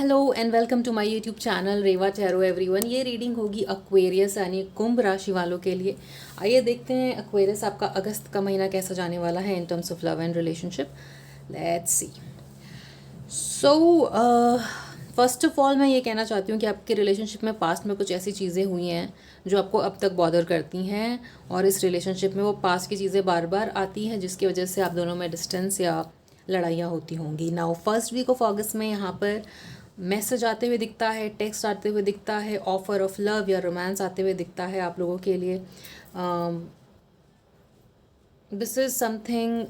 Hello and welcome to my YouTube channel Reva tarot everyone. ये reading होगी Aquarius यानी कुंभ राशि वालों के लिए। आइए देखते हैं एक्वेरियस आपका अगस्त का महीना कैसा जाने वाला है in terms of love and relationship. Let's see. So first of all मैं ये कहना चाहती हूँ कि आपके रिलेशनशिप में पास्ट में कुछ ऐसी चीज़ें हुई हैं जो आपको अब तक बॉदर करती हैं, और इस रिलेशनशिप में वो पास्ट की चीज़ें बार बार आती हैं जिसकी वजह से आप दोनों में डिस्टेंस या लड़ाइयाँ होती होंगी। Now first week of August में यहाँ पर मैसेज आते हुए दिखता है, टेक्स्ट आते हुए दिखता है, ऑफर ऑफ लव या रोमांस आते हुए दिखता है आप लोगों के लिए। दिस इज़ समथिंग,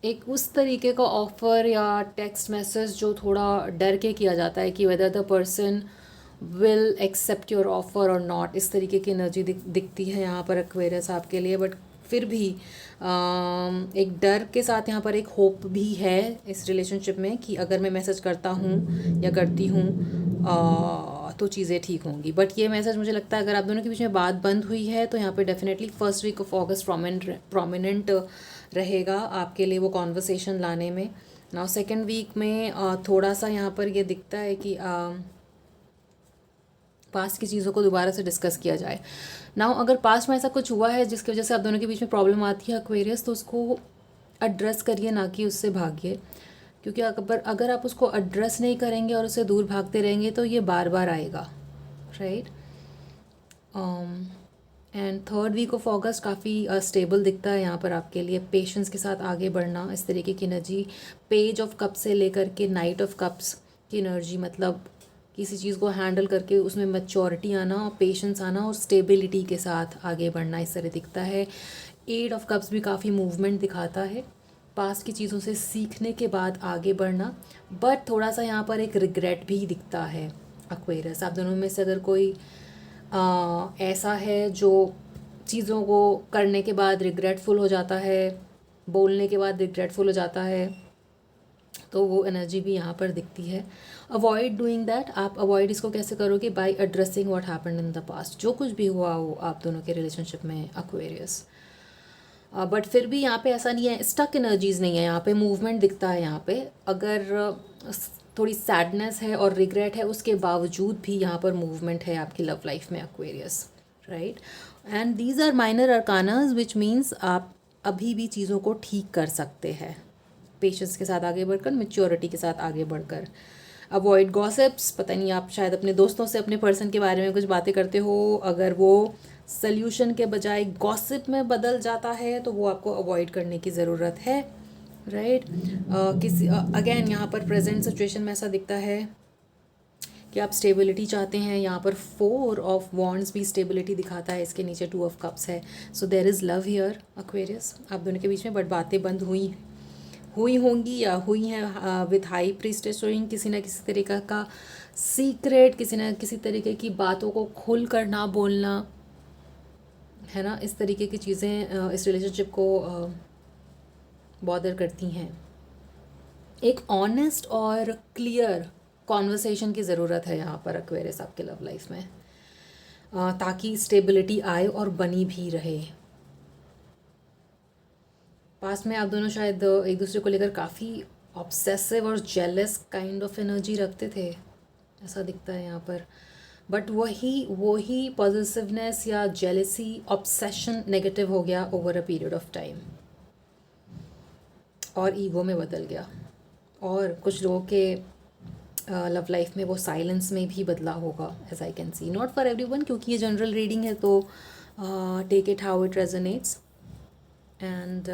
एक उस तरीके का ऑफ़र या टेक्स्ट मैसेज जो थोड़ा डर के किया जाता है कि whether the person will accept your offer और नॉट। इस तरीके की एनर्जी दिखती है यहाँ पर एक्वेरियस आपके लिए। बट फिर भी एक डर के साथ यहाँ पर एक होप भी है इस रिलेशनशिप में कि अगर मैं मैसेज करता हूँ या करती हूँ तो चीज़ें ठीक होंगी। बट ये मैसेज मुझे लगता है अगर आप दोनों के बीच में बात बंद हुई है तो यहाँ पे definitely first week of August prominent रहेगा आपके लिए वो कॉन्वर्सेशन लाने में। नाउ सेकेंड वीक में थोड़ा सा यहाँ पर ये दिखता है कि पास्ट की चीज़ों को दोबारा से डिस्कस किया जाए। नाउ अगर पास्ट में ऐसा कुछ हुआ है जिसकी वजह से आप दोनों के बीच में प्रॉब्लम आती है एक्वेरियस, तो उसको एड्रेस करिए, ना कि उससे भागिए। क्योंकि अगर आप उसको एड्रेस नहीं करेंगे और उससे दूर भागते रहेंगे तो ये बार बार आएगा, right. And third week of August काफ़ी स्टेबल दिखता है यहाँ पर आपके लिए। पेशेंस के साथ आगे बढ़ना, इस तरीके की एनर्जी। पेज ऑफ कप से लेकर के नाइट ऑफ कप्स की एनर्जी, मतलब किसी चीज़ को हैंडल करके उसमें मैच्योरिटी आना और पेशेंस आना और स्टेबिलिटी के साथ आगे बढ़ना, इस तरह दिखता है। एट ऑफ कप्स भी काफ़ी मूवमेंट दिखाता है, पास्ट की चीज़ों से सीखने के बाद आगे बढ़ना। बट थोड़ा सा यहाँ पर एक रिग्रेट भी दिखता है एक्वेरियस। आप दोनों में से अगर कोई ऐसा है जो चीज़ों को करने के बाद रिग्रेटफुल हो जाता है, बोलने के बाद रिग्रेटफुल हो जाता है, तो वो एनर्जी भी यहाँ पर दिखती है। Avoid doing that. आप अवॉइड इसको कैसे करोगे? By addressing what happened in the past. जो कुछ भी हुआ हो आप दोनों के रिलेशनशिप में एक्वेरियस। बट फिर भी यहाँ पे ऐसा नहीं है, स्टक एनर्जीज नहीं है, यहाँ पे मूवमेंट दिखता है। यहाँ पे अगर थोड़ी सैडनेस है और रिग्रेट है, उसके बावजूद भी यहाँ पर मूवमेंट है आपकी लव लाइफ में Aquarius, right. And these are minor arcanas which means आप अभी भी चीज़ों को ठीक कर सकते हैं, पेशेंस के साथ आगे बढ़कर, मेच्योरिटी के साथ आगे बढ़कर। Avoid gossips. पता नहीं, आप शायद अपने दोस्तों से अपने पर्सन के बारे में कुछ बातें करते हो, अगर वो सल्यूशन के बजाय गॉसिप में बदल जाता है तो वो आपको अवॉइड करने की ज़रूरत है, राइट। किसी अगेन यहाँ पर प्रेजेंट सिचुएशन में ऐसा दिखता है कि आप स्टेबिलिटी चाहते हैं। यहाँ पर फोर ऑफ वॉन्ड्स भी स्टेबिलिटी दिखाता है, इसके नीचे टू ऑफ कप्स है। So there is love here Aquarius आप दोनों के बीच में। बट बातें बंद हुई होंगी या हुई हैं विथ हाई प्रीस्टेस शोइंग किसी न किसी तरीके का सीक्रेट, किसी न किसी तरीके की बातों को खुल कर ना बोलना, है ना। इस तरीके की चीज़ें इस रिलेशनशिप को बॉदर करती हैं। एक ऑनेस्ट और क्लियर कॉन्वर्सेशन की ज़रूरत है यहाँ पर एक्वेरियस आपके लव लाइफ में, ताकि स्टेबिलिटी आए और बनी भी रहे। पास्ट में आप दोनों शायद एक दूसरे को लेकर काफ़ी ऑब्सेसिव और जेलस काइंड ऑफ एनर्जी रखते थे, ऐसा दिखता है यहाँ पर। बट वही पॉजिटिवनेस या जेलसी, ऑब्सेशन नेगेटिव हो गया over a period of time और ईगो में बदल गया। और कुछ लोगों के लव लाइफ में वो साइलेंस में भी बदला होगा, as I can see. Not for everyone, क्योंकि ये जनरल रीडिंग है, तो take it how it resonates. And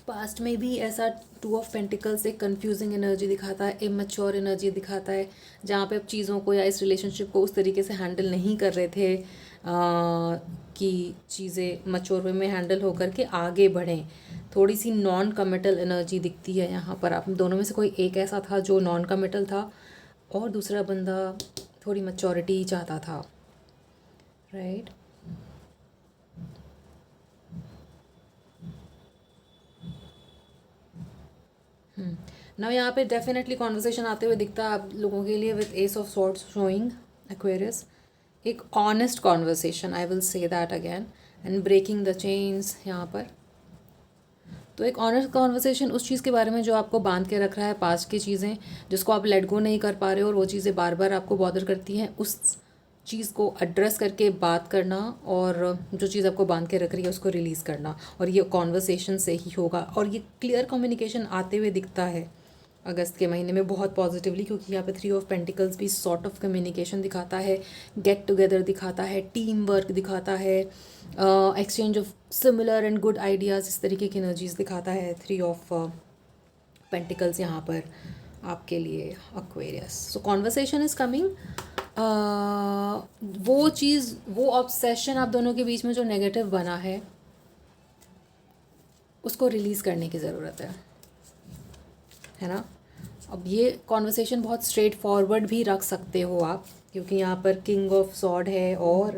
past में भी ऐसा टू ऑफ पेंटिकल्स एक कंफ्यूजिंग एनर्जी दिखाता है, इमेच्योर एनर्जी दिखाता है, जहाँ पे आप चीज़ों को या इस रिलेशनशिप को उस तरीके से हैंडल नहीं कर रहे थे कि चीज़ें मच्योर वे में हैंडल होकर के आगे बढ़ें। थोड़ी सी नॉन कमिटल एनर्जी दिखती है यहाँ पर। आप दोनों में से कोई एक ऐसा था जो नॉन कमिटल था और दूसरा बंदा थोड़ी मैच्योरिटी चाहता था, राइट। ना यहाँ पे डेफिनेटली कॉन्वर्सेशन आते हुए दिखता है आप लोगों के लिए with ace of swords showing Aquarius. एक honest conversation, I will say that again, and breaking the chains यहाँ पर। तो एक ऑनेस्ट कॉन्वर्सेशन उस चीज़ के बारे में जो आपको बांध के रख रहा है, पास्ट की चीज़ें जिसको आप लेट गो नहीं कर पा रहे हो और वो चीज़ें बार बार आपको बॉदर करती हैं, उस चीज़ को एड्रेस करके बात करना और जो चीज़ आपको बांध के रख रही है उसको रिलीज़ करना। और ये कॉन्वर्सेशन से ही होगा और ये क्लियर कम्युनिकेशन आते हुए दिखता है अगस्त के महीने में बहुत पॉजिटिवली, क्योंकि यहाँ पे 3 ऑफ पेंटिकल्स भी सॉर्ट ऑफ कम्युनिकेशन दिखाता है, गेट टुगेदर दिखाता है, टीम वर्क दिखाता है, exchange of similar and good ideas, इस तरीके की एनर्जीज दिखाता है 3 ऑफ पेंटिकल्स यहाँ पर आपके लिए Aquarius. So conversation is coming. वो चीज़, वो ऑब्सेशन आप दोनों के बीच में जो नेगेटिव बना है उसको रिलीज़ करने की ज़रूरत है ना। अब ये कॉन्वर्सेशन बहुत स्ट्रेट फॉरवर्ड भी रख सकते हो आप, क्योंकि यहाँ पर किंग ऑफ सॉर्ड है और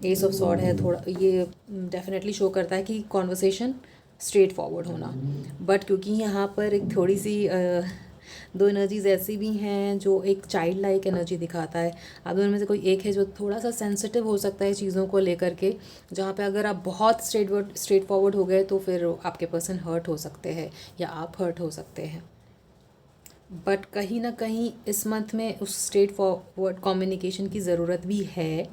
एस ऑफ सॉर्ड है। थोड़ा ये डेफिनेटली शो करता है कि कॉन्वर्सेशन स्ट्रेट फॉरवर्ड होना, बट क्योंकि यहाँ पर एक थोड़ी सी दो एनर्जीज ऐसी भी हैं जो एक चाइल्ड लाइक एनर्जी दिखाता है। आप दोनों में से कोई एक है जो थोड़ा सा सेंसिटिव हो सकता है चीज़ों को लेकर के, जहाँ पे अगर आप बहुत स्ट्रेट फॉरवर्ड हो गए तो फिर आपके पर्सन हर्ट हो सकते हैं या आप हर्ट हो सकते हैं। बट कहीं ना कहीं इस मंथ में उस स्ट्रेट फॉरवर्ड कम्युनिकेशन की ज़रूरत भी है,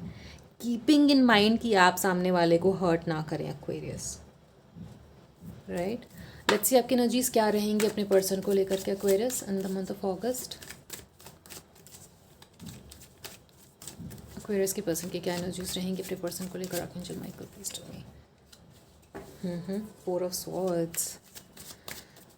कीपिंग इन माइंड कि आप सामने वाले को हर्ट ना करें एक्वेरियस, राइट। लेट्स सी आपकी एनर्जीज क्या रहेंगी अपने पर्सन को लेकर के Aquarius in the month of August. Aquarius के पर्सन की क्या एनर्जीज रहेंगी अपने पर्सन को लेकर, archangel Michael please tell me. 4 of swords,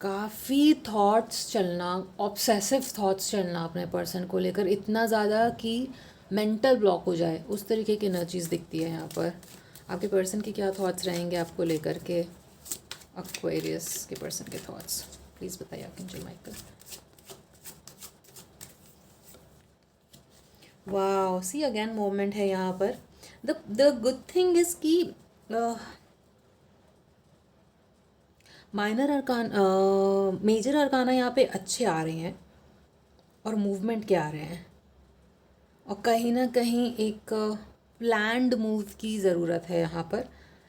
काफ़ी थॉट्स चलना, ऑब्सेसिव थॉट्स चलना अपने पर्सन को लेकर, इतना ज़्यादा कि मेंटल ब्लॉक हो जाए, उस तरीके की एनर्जीज दिखती है यहाँ पर। आपके पर्सन के क्या थॉट्स रहेंगे आपको लेकर के, एक्वेरियस के पर्सन के थॉट्स प्लीज़ बताइए archangel Michael. Wow, see again moment है यहाँ पर। द गुड थिंग इज़ कि माइनर अरकान, मेजर अरकाना यहाँ पे अच्छे आ रहे हैं और मूवमेंट के आ रहे हैं, और कहीं ना कहीं एक प्लान्ड मूव की ज़रूरत है यहाँ पर।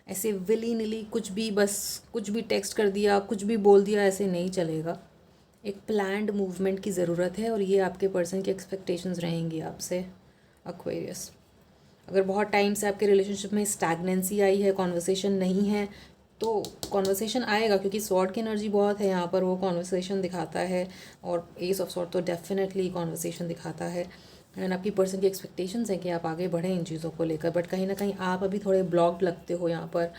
ऐसे विली निली कुछ भी, बस कुछ भी टेक्स्ट कर दिया, कुछ भी बोल दिया, ऐसे नहीं चलेगा। एक प्लान्ड मूवमेंट की ज़रूरत है और ये आपके पर्सन की एक्सपेक्टेशंस रहेंगी आपसे एक्वेरियस। अगर बहुत टाइम से आपके रिलेशनशिप में स्टैग्नेंसी आई है, कॉन्वर्सेशन नहीं है, तो कॉन्वर्सेशन आएगा, क्योंकि स्वॉर्ड की एनर्जी बहुत है यहाँ पर, वो कॉन्वर्सेशन दिखाता है। और एस ऑफ स्वॉर्ड तो डेफिनेटली कॉन्वर्सेशन दिखाता है। एंड आपकी पर्सन की एक्सपेक्टेशंस है कि आप आगे बढ़ें इन चीज़ों को लेकर, बट कहीं ना कहीं आप अभी थोड़े ब्लॉक्ड लगते हो यहाँ पर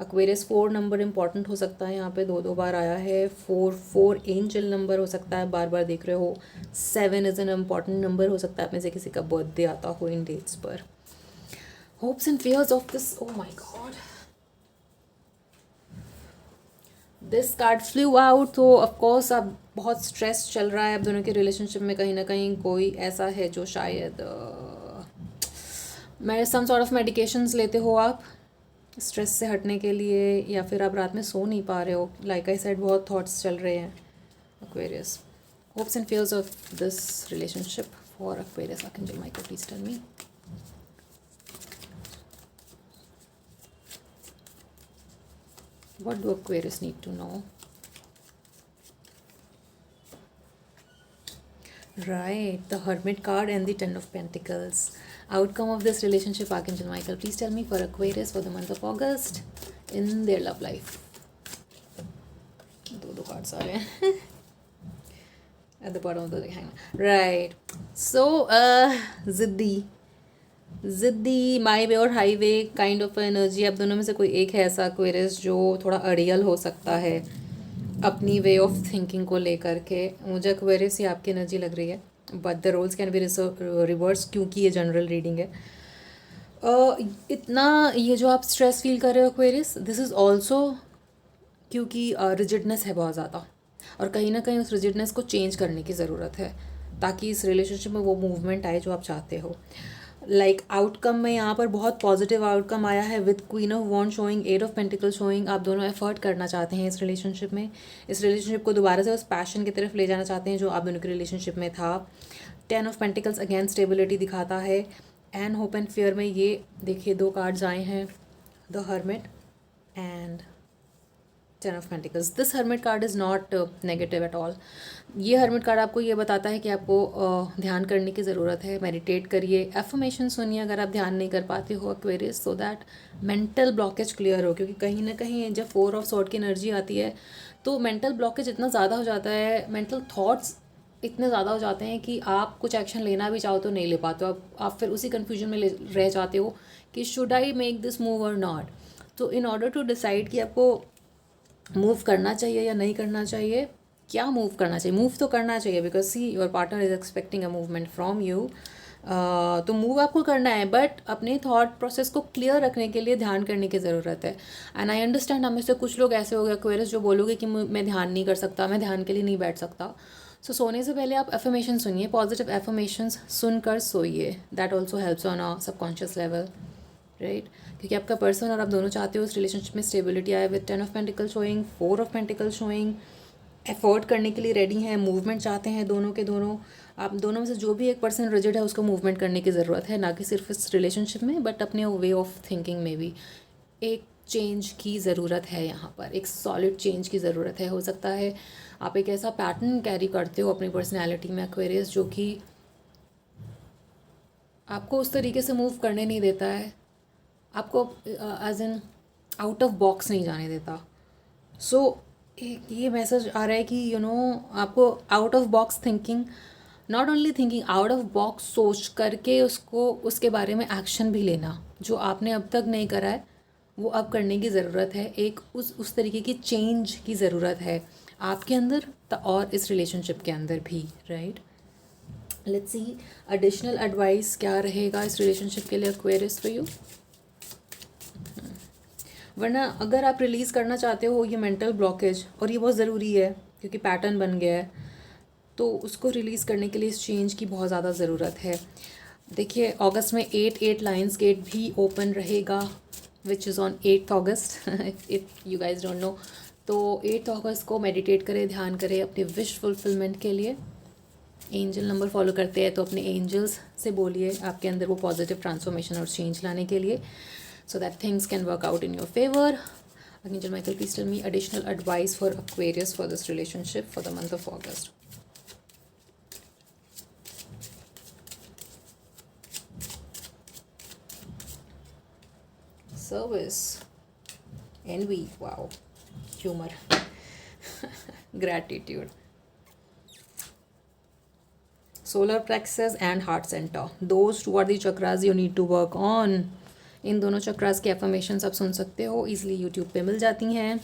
एक्वेरियस। 4 नंबर इंपॉर्टेंट हो सकता है, यहाँ पे 2 बार आया है। 4 एंजल नंबर हो सकता है, बार बार देख रहे हो। 7 इज़ एन इम्पॉर्टेंट नंबर, हो सकता है आप में से किसी का बर्थडे आता हो इन डेट्स पर। Hopes and fears of this, oh my god, this card flew out. तो ऑफकोर्स अब बहुत स्ट्रेस चल रहा है आप दोनों के रिलेशनशिप में, कहीं ना कहीं कोई ऐसा है जो शायद मैं सम सॉर्ट ऑफ मेडिकेशंस लेते हो आप स्ट्रेस से हटने के लिए, या फिर आप रात में सो नहीं पा रहे हो। लाइक आई सेड, बहुत थॉट्स चल रहे हैं Aquarius. Hopes and fears of this relationship for Aquarius. Archangel Michael, please tell me. What do Aquarius need to know? Right, the Hermit card and the Ten of Pentacles. Outcome of this relationship, Archangel Michael, please tell me for Aquarius for the month of August in their love life. दो cards आ रहे हैं at the bottom of the hangman. Right, so ज़िद्दी माई वे और highway kind of energy. आप दोनों में से कोई एक है ऐसा एक्वेरियस जो थोड़ा अड़ियल हो सकता है अपनी वे ऑफ थिंकिंग को लेकर के। मुझे एक्वेरियस ही आपकी एनर्जी लग रही है, but the roles can be reverse क्योंकि ये जनरल रीडिंग है। इतना ये जो आप स्ट्रेस फील कर रहे हो एक्वेरियस, दिस इज़ ऑल्सो क्योंकि रिजिडनेस है बहुत ज़्यादा, और कहीं ना कहीं उस रिजिडनेस को चेंज करने की ज़रूरत है ताकि इस रिलेशनशिप में वो मूवमेंट आए जो आप चाहते हो। लाइक आउटकम में यहाँ पर बहुत पॉजिटिव आउटकम आया है with queen of wand showing, 8 of pentacle showing. आप दोनों एफर्ट करना चाहते हैं इस रिलेशनशिप में, इस रिलेशनशिप को दोबारा से उस पैशन की तरफ ले जाना चाहते हैं जो आप दोनों के रिलेशनशिप में था। 10 ऑफ पेंटिकल्स अगेन स्टेबिलिटी दिखाता है। एंड होप एंड फेयर में ये देखिए 2 कार्ड्स आए हैं, the hermit and ten of pentacles. This hermit card is not negative at all. ये हर्मिट कार्ड आपको ये बताता है कि आपको ध्यान करने की ज़रूरत है, मेडिटेट करिए, एफर्मेशन सुनिए अगर आप ध्यान नहीं कर पाते हो Aquarius, so that mental blockage clear हो। क्योंकि कहीं ना कहीं जब 4 ऑफ सॉर्ड की एनर्जी आती है तो मेंटल ब्लॉकेज इतना ज़्यादा हो जाता है, मेंटल थॉट्स इतने ज़्यादा हो जाते हैं कि आप कुछ एक्शन लेना भी चाहो तो नहीं ले पाते हो। आप फिर उसी कन्फ्यूजन में रह जाते हो कि should I make this move और नॉट। तो इन ऑर्डर टू डिसाइड कि आपको मूव करना चाहिए या नहीं करना चाहिए, क्या मूव करना चाहिए, मूव तो करना चाहिए because see your partner is expecting a movement from you. तो मूव आपको करना है, बट अपने थॉट प्रोसेस को क्लियर रखने के लिए ध्यान करने की ज़रूरत है। एंड आई अंडरस्टैंड, हमें से कुछ लोग ऐसे हो गए एक्वेरियस जो बोलोगे कि मैं ध्यान नहीं कर सकता, मैं ध्यान के लिए नहीं बैठ सकता। सो सोने से पहले आप एफर्मेशन सुनिए, पॉजिटिव एफर्मेशंस सुनकर सोइए, that also helps on a subconscious level, right. क्योंकि आपका पर्सन और आप दोनों चाहते हो उस रिलेशनशिप में स्टेबिलिटी आए, with 10 of pentacle showing, 4 of pentacle showing, effort करने के लिए रेडी हैं, मूवमेंट चाहते हैं दोनों के दोनों। आप दोनों में से जो भी एक पर्सन रिजिड है उसको मूवमेंट करने की ज़रूरत है, ना कि सिर्फ इस रिलेशनशिप में बट अपने वे ऑफ थिंकिंग में भी एक चेंज की ज़रूरत है। यहाँ पर एक सॉलिड चेंज की ज़रूरत है। हो सकता है आप एक ऐसा पैटर्न कैरी करते हो अपनी पर्सनैलिटी में एक्वेरियस जो कि आपको उस तरीके से मूव करने नहीं देता है, आपको as in out of box नहीं जाने देता। सो एक ये मैसेज आ रहा है कि आपको out of box thinking, not only thinking, out of box सोच करके उसको उसके बारे में एक्शन भी लेना, जो आपने अब तक नहीं करा है वो अब करने की ज़रूरत है। एक उस तरीके की चेंज की ज़रूरत है आपके अंदर और इस रिलेशनशिप के अंदर भी, right. Let's see additional advice क्या रहेगा इस रिलेशनशिप के लिए एक्वेरियस फॉर यू। वरना अगर आप रिलीज़ करना चाहते हो ये मेंटल ब्लॉकेज, और ये बहुत ज़रूरी है क्योंकि पैटर्न बन गया है, तो उसको रिलीज़ करने के लिए इस चेंज की बहुत ज़्यादा ज़रूरत है। देखिए अगस्त में 8 लायंस गेट भी ओपन रहेगा, which is on 8 August if you guys don't know. तो 8 अगस्त को मेडिटेट करें, ध्यान करें अपने विश फुलफिलमेंट के लिए। एंजल नंबर फॉलो करते हैं तो अपने एंजल्स से बोलिए आपके अंदर वो पॉजिटिव ट्रांसफॉर्मेशन और चेंज लाने के लिए, so that things can work out in your favor. Archangel Michael, please tell me additional advice for Aquarius for this relationship for the month of August. Service, envy, wow, humor, gratitude, solar plexus and heart center. Those two are the chakras you need to work on. इन दोनों चक्रास की affirmations आप सुन सकते हो, easily YouTube पे मिल जाती हैं।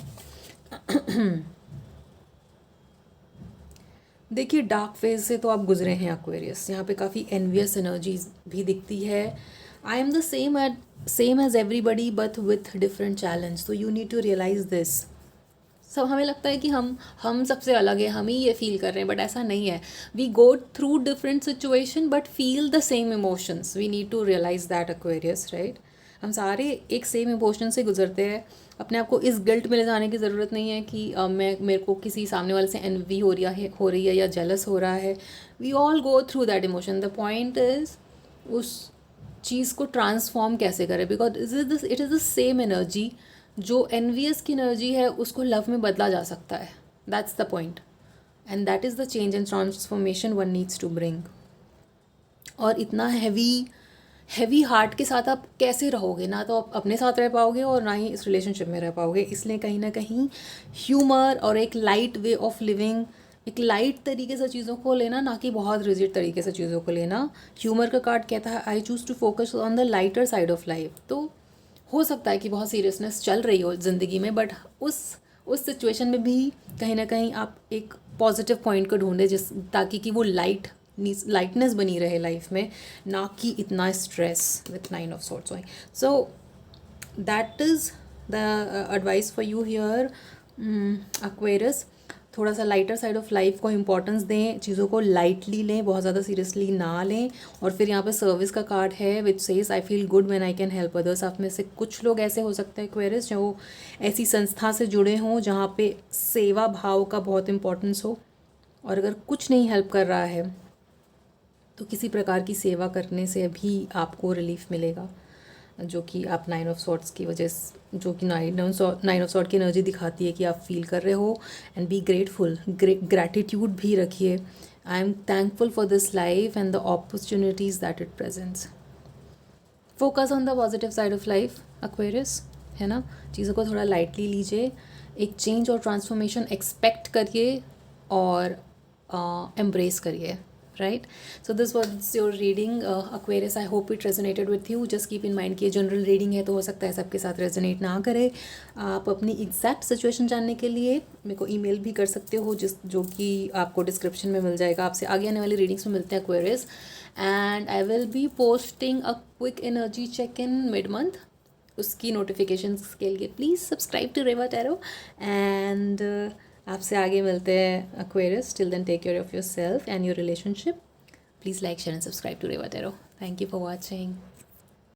देखिए dark phase से तो आप गुजरे हैं एक्वेरियस, यहाँ पे काफ़ी एनवियस एनर्जीज भी दिखती है। I am the same as everybody but with different challenge, तो you need to realise this. सब हमें लगता है कि हम सबसे अलग है, हम ही ये फील कर रहे हैं, बट ऐसा नहीं है। We go through different situation but feel the same emotions, we need to realize that Aquarius, right. हम सारे एक सेम इमोशन से गुजरते हैं। अपने आप को इस गिल्ट में ले जाने की ज़रूरत नहीं है कि मेरे को किसी सामने वाले से एनवी हो रही है या जेलस हो रहा है। We all go through that emotion. The point is उस चीज़ को ट्रांसफॉर्म कैसे करें, because it is the same energy. जो एनवियस की एनर्जी है उसको लव में बदला जा सकता है, that's the point, and that is the change and transformation one needs to bring. और इतना हैवी हार्ट के साथ आप कैसे रहोगे, ना तो आप अपने साथ रह पाओगे और ना ही इस रिलेशनशिप में रह पाओगे। इसलिए कहीं ना कहीं ह्यूमर और एक लाइट वे ऑफ लिविंग, एक लाइट तरीके से चीज़ों को लेना, ना कि बहुत रिजिड तरीके से चीज़ों को लेना। ह्यूमर का कार्ड कहता है I choose to focus on the lighter side of life. तो हो सकता है कि बहुत सीरियसनेस चल रही हो ज़िंदगी में, बट उस सिचुएशन में भी कहीं ना कहीं आप एक पॉजिटिव पॉइंट को ढूंढें ताकि कि वो लाइटनेस बनी रहे लाइफ में, ना कि इतना stress with 9 of swords. So that is the advice for you here Aquarius. थोड़ा सा लाइटर साइड ऑफ लाइफ को इम्पोर्टेंस दें, चीज़ों को लाइटली लें, बहुत ज़्यादा सीरियसली ना लें। और फिर यहाँ पे सर्विस का कार्ड है which says I feel good when I can help others. आप में से कुछ लोग ऐसे हो सकते हैं एक्वेरियस जो ऐसी संस्था से जुड़े हों जहाँ पे सेवा भाव का बहुत इम्पोर्टेंस हो, और अगर कुछ नहीं हेल्प कर रहा है तो किसी प्रकार की सेवा करने से भी आपको रिलीफ मिलेगा। जो कि आप 9 ऑफ सॉर्ट्स की वजह से, जो कि 9 ऑफ सॉर्ट की एनर्जी दिखाती है कि आप फील कर रहे हो। एंड बी ग्रेटफुल, ग्रैटिट्यूड भी रखिए। I am thankful for this life and the opportunities that it presents. Focus on the positive side of life Aquarius, है ना। चीज़ों को थोड़ा लाइटली लीजिए, एक चेंज और ट्रांसफॉर्मेशन एक्सपेक्ट करिए और एम्ब्रेस करिए, right. So this was your reading Aquarius. I hope it resonated with you. Just keep in mind कि ये जनरल रीडिंग है, तो हो सकता है सबके साथ रेजोनेट ना करे। आप अपनी एग्जैक्ट सिचुएशन जानने के लिए मेरे को ईमेल भी कर सकते हो, जो कि आपको डिस्क्रिप्शन में मिल जाएगा। आपसे आगे आने वाली रीडिंग्स में मिलते हैं Aquarius. And I will be posting a quick energy check in mid month. उसकी नोटिफिकेशंस के लिए please subscribe to Reva tarot. And आपसे आगे मिलते हैं Aquarius. Till then take care of yourself and your relationship. Please like share and subscribe to Reva tarot. Thank you for watching.